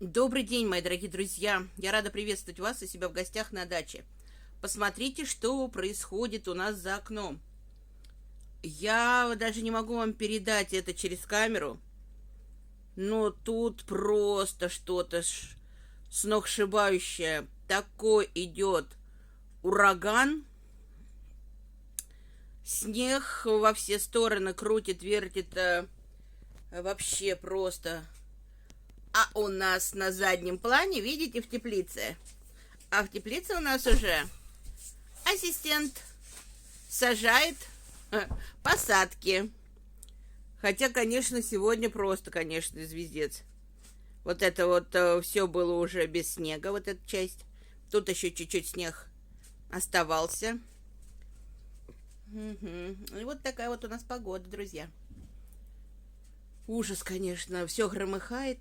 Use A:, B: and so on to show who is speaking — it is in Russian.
A: Добрый день, мои дорогие друзья! Я рада приветствовать вас у себя в гостях на даче. Посмотрите, что происходит у нас за окном. Я даже не могу вам передать это через камеру, но тут просто что-то сногсшибающее. Такой идет ураган, снег во все стороны крутит, вертит, вообще просто. А у нас на заднем плане, видите, в теплице. А в теплице у нас уже ассистент сажает посадки. Хотя, конечно, сегодня просто, конечно, звездец. Вот это вот все было уже без снега, вот эта часть. Тут еще чуть-чуть снег оставался. Угу. И вот такая вот у нас погода, друзья. Ужас, конечно, все громыхает,